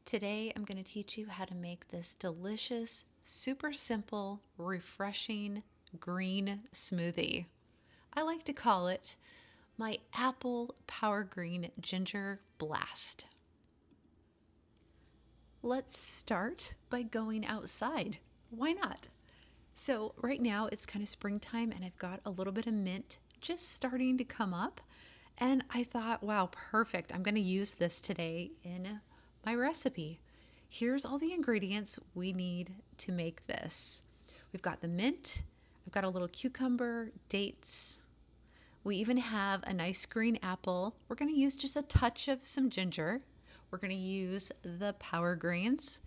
Today I'm going to teach you how to make this delicious, super simple, refreshing green smoothie. I like to call it my apple power green ginger blast. Let's start by going outside. Why not? So right now it's kind of springtime and I've got a little bit of mint just starting to come up. And I thought, wow, perfect. I'm going to use this today in my recipe. Here's all the ingredients we need to make this. We've got the mint, I've got a little cucumber, dates. We even have a nice green apple. We're going to use just a touch of some ginger. We're going to use the power greens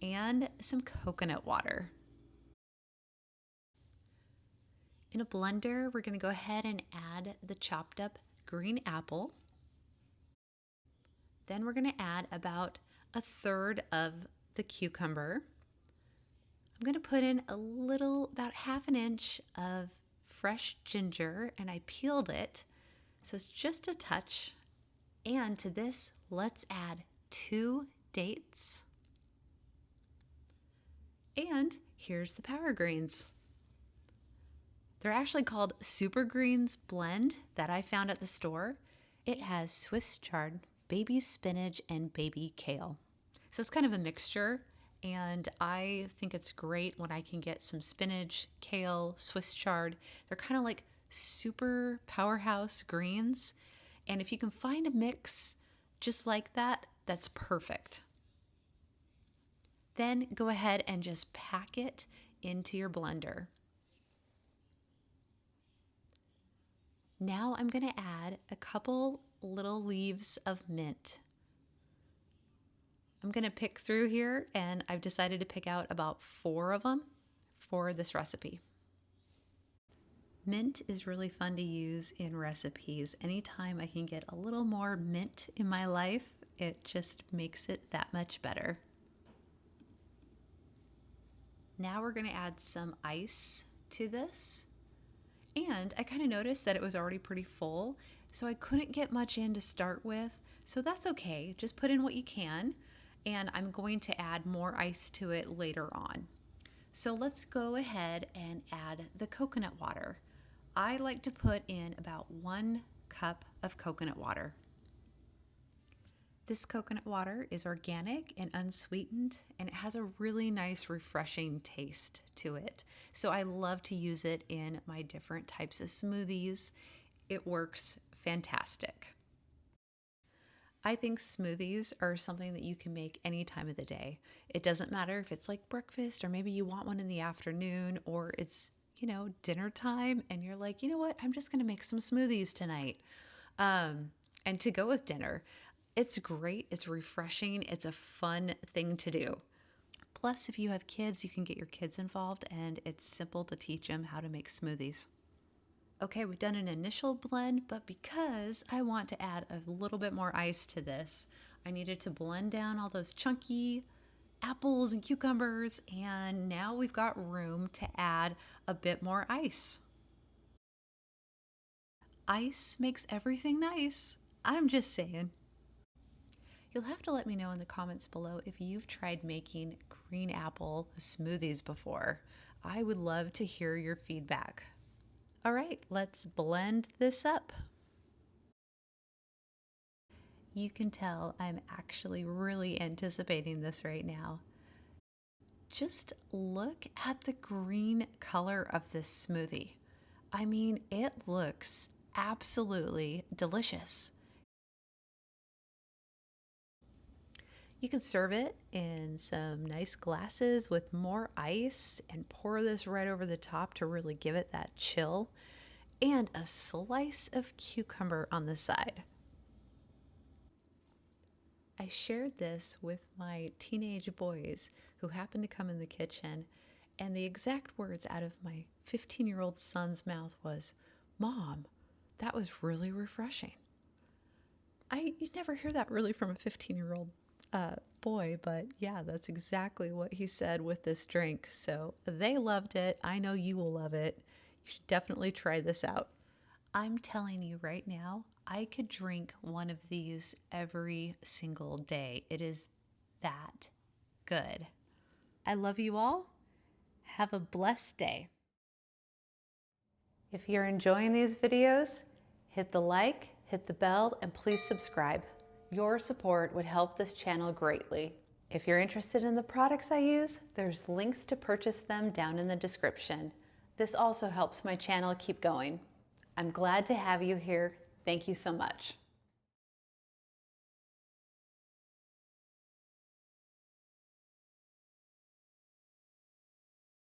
and some coconut water. In a blender, we're going to go ahead and add the chopped up green apple. Then we're going to add about a third of the cucumber. I'm going to put in a little, about half an inch of fresh ginger, and I peeled it, so it's just a touch. And to this, let's add 2 dates. And here's the power greens. They're actually called Super Greens Blend that I found at the store. It has Swiss chard, baby spinach, and baby kale. So it's kind of a mixture, and I think it's great when I can get some spinach, kale, Swiss chard. They're kind of like super powerhouse greens. And if you can find a mix just like that, that's perfect. Then go ahead and just pack it into your blender. Now I'm going to add a couple little leaves of mint. I'm going to pick through here, and I've decided to pick out about 4 of them for this recipe. Mint is really fun to use in recipes. Anytime I can get a little more mint in my life, it just makes it that much better. Now we're going to add some ice to this. And I kind of noticed that it was already pretty full, so I couldn't get much in to start with. So that's okay. Just put in what you can. And I'm going to add more ice to it later on. So let's go ahead and add the coconut water. I like to put in about 1 cup of coconut water. This coconut water is organic and unsweetened, and it has a really nice, refreshing taste to it. So I love to use it in my different types of smoothies. It works fantastic. I think smoothies are something that you can make any time of the day. It doesn't matter if it's like breakfast, or maybe you want one in the afternoon, or it's, dinner time and you're like, you know what, I'm just going to make some smoothies tonight. And to go with dinner. It's great, it's refreshing, it's a fun thing to do. Plus, if you have kids, you can get your kids involved, and it's simple to teach them how to make smoothies. Okay, we've done an initial blend, but because I want to add a little bit more ice to this, I needed to blend down all those chunky apples and cucumbers, and now we've got room to add a bit more ice. Ice makes everything nice. I'm just saying. You'll have to let me know in the comments below if you've tried making green apple smoothies before. I would love to hear your feedback. All right, let's blend this up. You can tell I'm actually really anticipating this right now. Just look at the green color of this smoothie. I mean, it looks absolutely delicious. You can serve it in some nice glasses with more ice and pour this right over the top to really give it that chill, and a slice of cucumber on the side. I shared this with my teenage boys who happened to come in the kitchen, and the exact words out of my 15-year-old son's mouth was, "Mom, that was really refreshing." You never hear that really from a 15-year-old boy, but yeah, that's exactly what he said with this drink. So they loved it. I know you will love it. You should definitely try this out. I'm telling you right now, I could drink one of these every single day. It is that good. I love you all. Have a blessed day. If you're enjoying these videos, hit the like, hit the bell, and please subscribe. Your support would help this channel greatly. If you're interested in the products I use, there's links to purchase them down in the description. This also helps my channel keep going. I'm glad to have you here. Thank you so much.